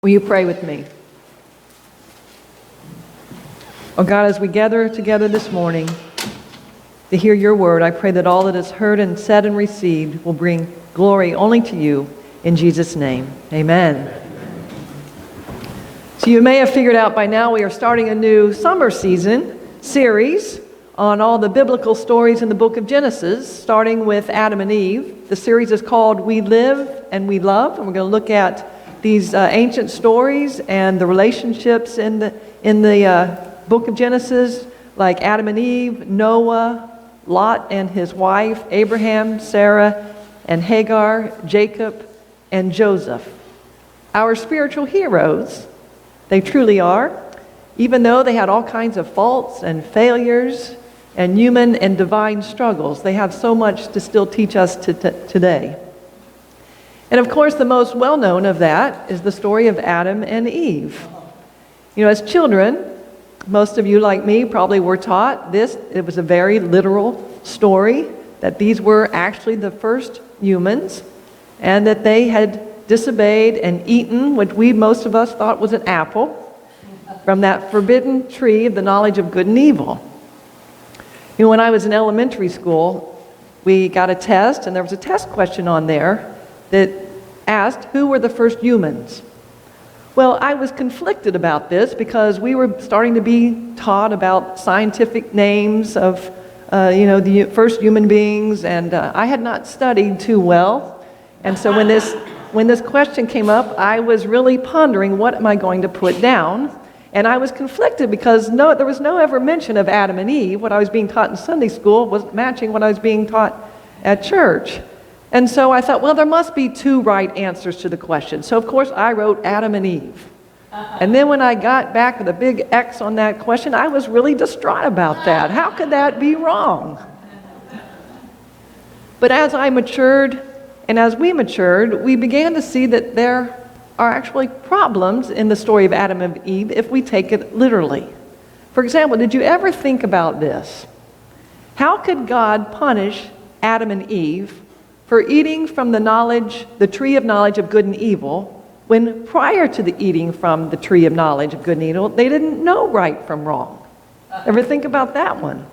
Will you pray with me? Oh God, as we gather together this morning to hear your word, I pray that all that is heard and said and received will bring glory only to you in Jesus' name. Amen. So you may have figured out by now we are starting a new summer season series on all the biblical stories in the book of Genesis, starting with Adam and Eve. The series is called We Live and We Love, and we're going to look at these ancient stories and the relationships in the book of Genesis, like Adam and Eve, Noah, Lot and his wife, Abraham, Sarah, and Hagar, Jacob, and Joseph. Our spiritual heroes, they truly are, even though they had all kinds of faults and failures and human and divine struggles. They have so much to still teach us today. And of course, the most well-known of that is the story of Adam and Eve. You know, as children, most of you like me probably were taught this. It was a very literal story, that these were actually the first humans, and that they had disobeyed and eaten what most of us thought was an apple from that forbidden tree of the knowledge of good and evil. You know, when I was in elementary school, we got a test, and there was a test question on there that asked, who were the first humans? Well, I was conflicted about this because we were starting to be taught about scientific names of, the first human beings, and I had not studied too well. And so when this question came up, I was really pondering, what am I going to put down? And I was conflicted because there was no ever mention of Adam and Eve. What I was being taught in Sunday school wasn't matching what I was being taught at church. And so I thought, well, there must be two right answers to the question. So, of course, I wrote Adam and Eve. And then when I got back with a big X on that question, I was really distraught about that. How could that be wrong? But as I matured, and as we matured, we began to see that there are actually problems in the story of Adam and Eve if we take it literally. For example, did you ever think about this? How could God punish Adam and Eve for eating from the tree of knowledge of good and evil, when prior to the eating from the tree of knowledge of good and evil, they didn't know right from wrong? Ever think about that one?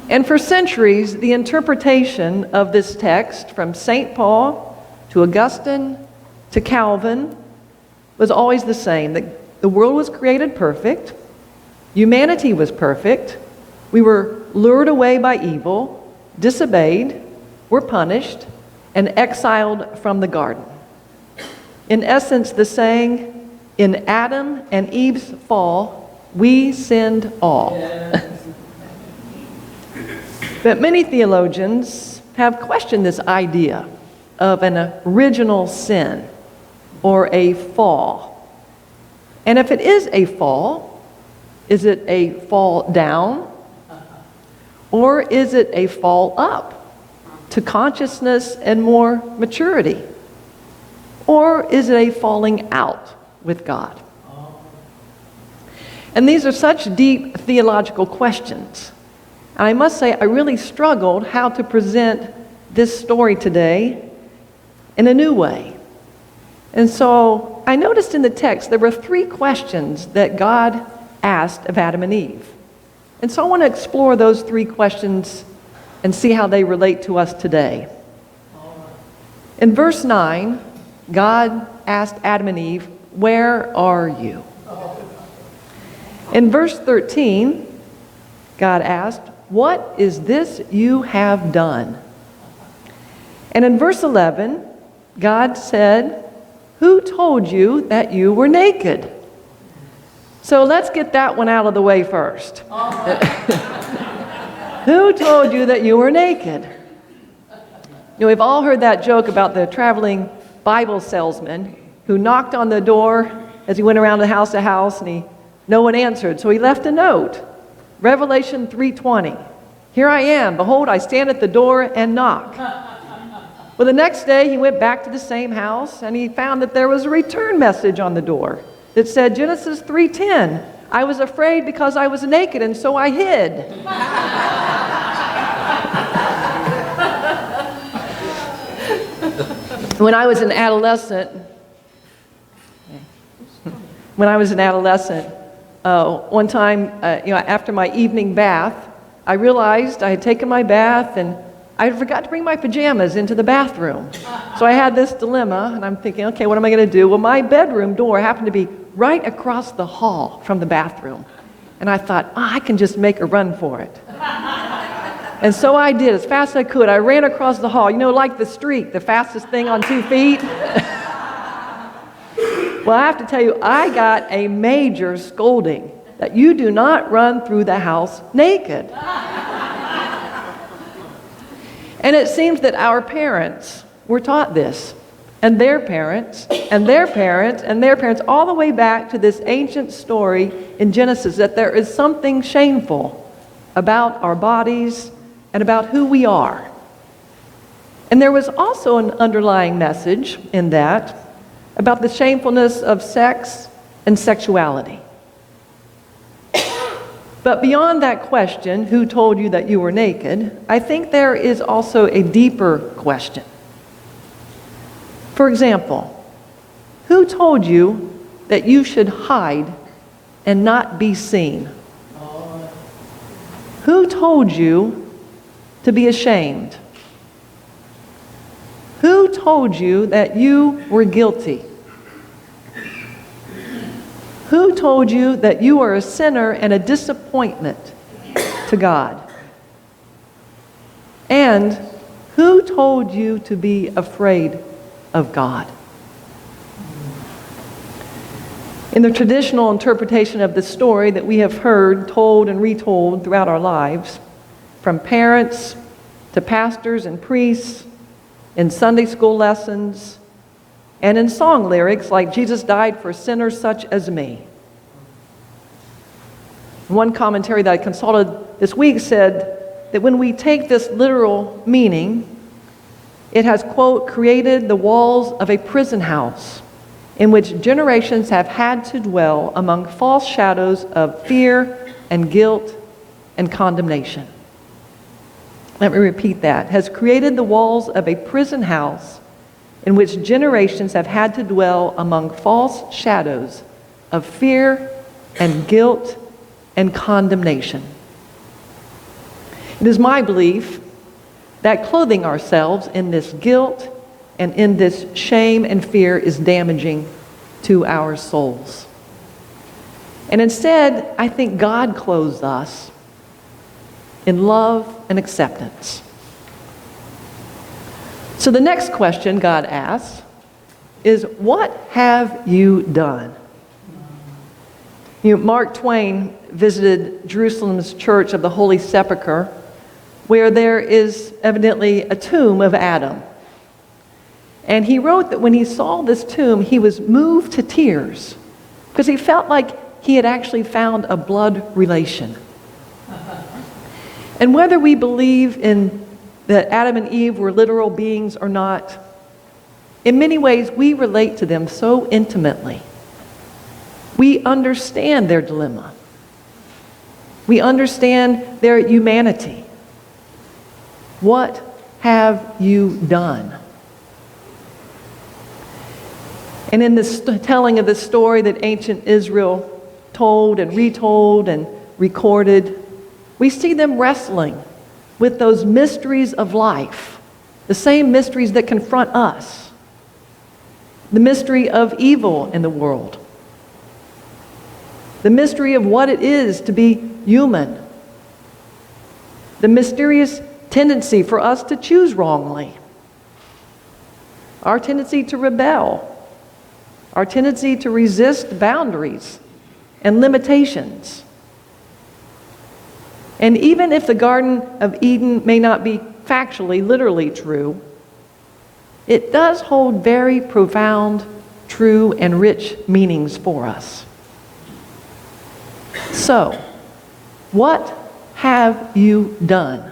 And for centuries, the interpretation of this text, from St. Paul to Augustine to Calvin, was always the same. That the world was created perfect, humanity was perfect, we were lured away by evil, disobeyed, were punished, and exiled from the garden. In essence, the saying, in Adam and Eve's fall, we sinned all. Yes. But many theologians have questioned this idea of an original sin or a fall. And if it is a fall, is it a fall down? Or is it a fall up to consciousness and more maturity? Or is it a falling out with God? And these are such deep theological questions. And I must say, I really struggled how to present this story today in a new way. And so I noticed in the text there were three questions that God asked of Adam and Eve. And so I want to explore those three questions and see how they relate to us today. In verse 9, God asked Adam and Eve, "Where are you?" In verse 13, God asked, "What is this you have done?" And in verse 11, God said, "Who told you that you were naked?" So let's get that one out of the way first. Who told you that you were naked? You know, we've all heard that joke about the traveling Bible salesman who knocked on the door as he went around the house to house, and no one answered, so he left a note. Revelation 3:20. "Here I am, behold, I stand at the door and knock." Well, the next day he went back to the same house, and he found that there was a return message on the door that said, Genesis 3:10, "I was afraid because I was naked, and so I hid." When I was an adolescent, When I was an adolescent, one time, after my evening bath, I realized I had taken my bath and I forgot to bring my pajamas into the bathroom. So I had this dilemma, and I'm thinking, okay, what am I going to do? Well, my bedroom door happened to be right across the hall from the bathroom. And I thought, I can just make a run for it. And so I did, as fast as I could. I ran across the hall, like the streak, the fastest thing on 2 feet. Well, I have to tell you, I got a major scolding that you do not run through the house naked. And it seems that our parents were taught this, and their parents, and their parents, and their parents, all the way back to this ancient story in Genesis, that there is something shameful about our bodies and about who we are. And there was also an underlying message in that about the shamefulness of sex and sexuality. But beyond that question, who told you that you were naked, I think there is also a deeper question. For example, who told you that you should hide and not be seen? Who told you to be ashamed? Who told you that you were guilty? Who told you that you are a sinner and a disappointment to God? And who told you to be afraid of God? In the traditional interpretation of the story that we have heard, told, and retold throughout our lives, from parents to pastors and priests, in Sunday school lessons, and in song lyrics like Jesus died for sinners such as me. One commentary that I consulted this week said that when we take this literal meaning, it has, quote, created the walls of a prison house in which generations have had to dwell among false shadows of fear and guilt and condemnation. Let me repeat that. Has created the walls of a prison house in which generations have had to dwell among false shadows of fear and guilt and condemnation. It is my belief that clothing ourselves in this guilt and in this shame and fear is damaging to our souls. And instead, I think God clothes us in love and acceptance. So the next question God asks is, what have you done? Mark Twain visited Jerusalem's Church of the Holy Sepulchre, where there is evidently a tomb of Adam. And he wrote that when he saw this tomb, he was moved to tears because he felt like he had actually found a blood relation. And whether we believe in that Adam and Eve were literal beings or not, in many ways we relate to them so intimately. We understand their dilemma. We understand their humanity. What have you done? And in this telling of this story that ancient Israel told and retold and recorded, we see them wrestling with those mysteries of life, the same mysteries that confront us. The mystery of evil in the world. The mystery of what it is to be human. The mysterious tendency for us to choose wrongly. Our tendency to rebel. Our tendency to resist boundaries and limitations. And even if the Garden of Eden may not be factually, literally true, it does hold very profound, true, and rich meanings for us. So, what have you done?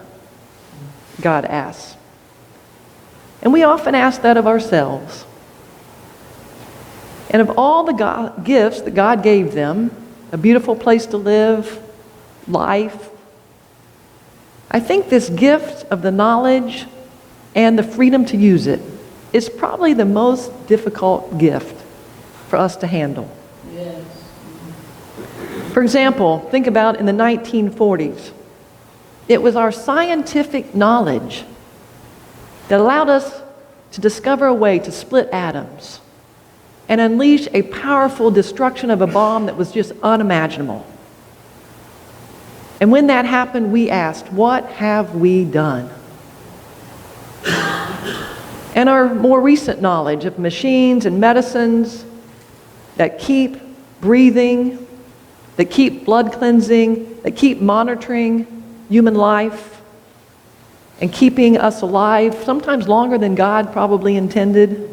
God asks. And we often ask that of ourselves. And of all the gifts that God gave them, a beautiful place to live, life, I think this gift of the knowledge and the freedom to use it is probably the most difficult gift for us to handle. Yes. For example, think about in the 1940s. It was our scientific knowledge that allowed us to discover a way to split atoms and unleash a powerful destruction of a bomb that was just unimaginable. And when that happened, we asked, what have we done? And our more recent knowledge of machines and medicines that keep breathing, that keep blood cleansing, that keep monitoring human life and keeping us alive, sometimes longer than God probably intended.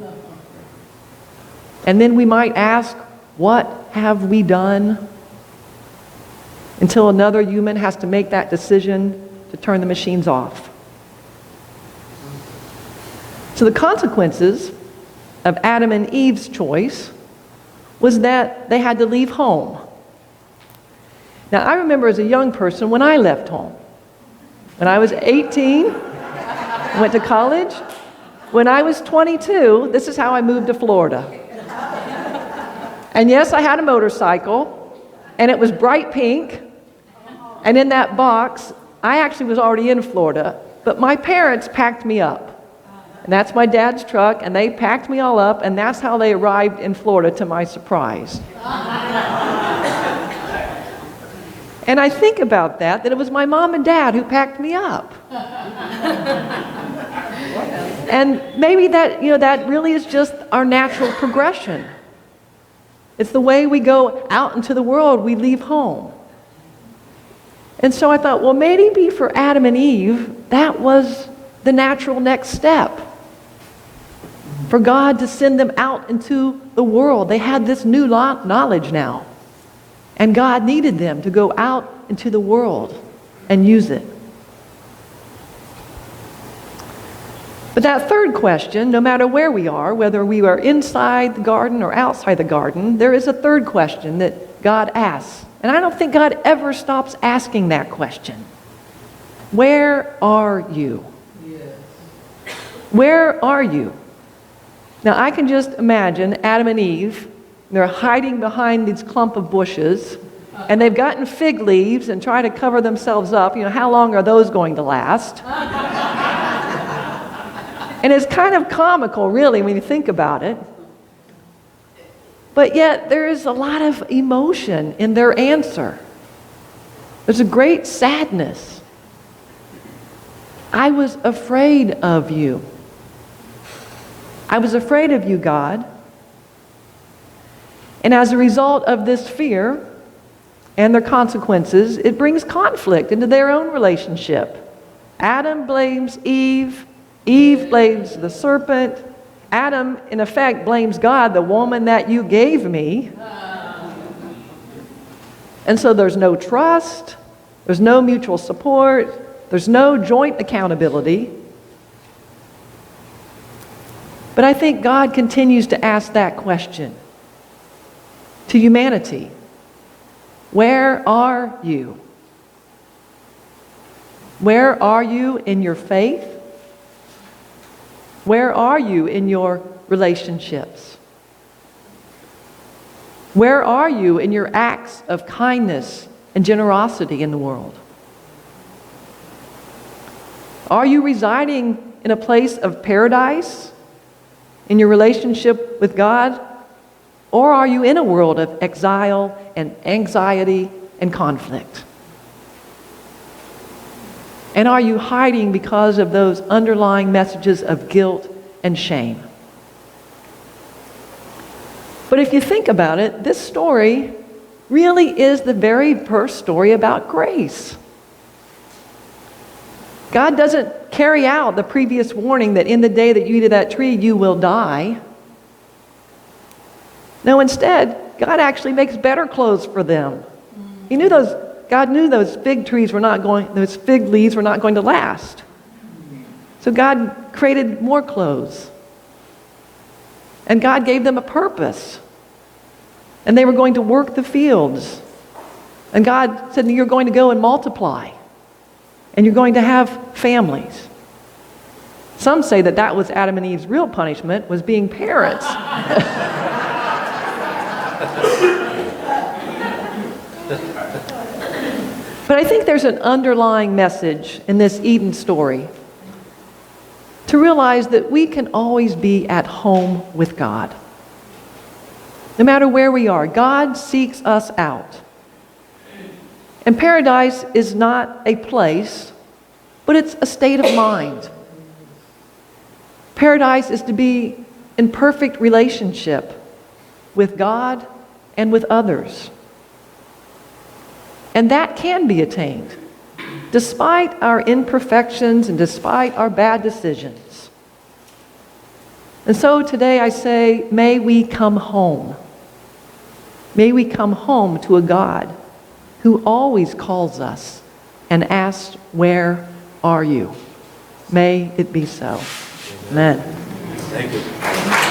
And then we might ask, what have we done? Until another human has to make that decision to turn the machines off. So the consequences of Adam and Eve's choice was that they had to leave home. Now, I remember as a young person when I left home. When I was 18, I went to college. When I was 22, this is how I moved to Florida. And yes, I had a motorcycle, and it was bright pink. And in that box, I actually was already in Florida, but my parents packed me up. And that's my dad's truck, and they packed me all up, and that's how they arrived in Florida, to my surprise. And I think about that it was my mom and dad who packed me up. And maybe that, that really is just our natural progression. It's the way we go out into the world, we leave home. And so I thought, well, maybe for Adam and Eve, that was the natural next step. For God to send them out into the world. They had this new knowledge now. And God needed them to go out into the world and use it. But that third question, no matter where we are, whether we are inside the garden or outside the garden, there is a third question that God asks. And I don't think God ever stops asking that question. Where are you? Where are you? Now, I can just imagine Adam and Eve. They're hiding behind these clump of bushes, and they've gotten fig leaves and try to cover themselves up. How long are those going to last? And it's kind of comical, really, when you think about it. But yet, there is a lot of emotion in their answer. There's a great sadness. I was afraid of you. I was afraid of you, God. And as a result of this fear and their consequences, it brings conflict into their own relationship. Adam blames Eve. Eve blames the serpent. Adam, in effect, blames God, the woman that you gave me. And so there's no trust. There's no mutual support. There's no joint accountability. But I think God continues to ask that question to humanity. Where are you? Where are you in your faith? Where are you in your relationships? Where are you in your acts of kindness and generosity in the world? Are you residing in a place of paradise in your relationship with God? Or are you in a world of exile and anxiety and conflict? And are you hiding because of those underlying messages of guilt and shame? But if you think about it, this story really is the very first story about grace. God doesn't carry out the previous warning that in the day that you eat of that tree, you will die. No, instead, God actually makes better clothes for them. God knew those fig leaves were not going to last. So God created more clothes. And God gave them a purpose. And they were going to work the fields. And God said, you're going to go and multiply. And you're going to have families. Some say that that was Adam and Eve's real punishment, was being parents. But I think there's an underlying message in this Eden story to realize that we can always be at home with God. No matter where we are, God seeks us out. And paradise is not a place, but it's a state of mind. Paradise is to be in perfect relationship with God and with others. And that can be attained, despite our imperfections and despite our bad decisions. And so today I say, may we come home. May we come home to a God who always calls us and asks, where are you? May it be so. Amen. Thank you.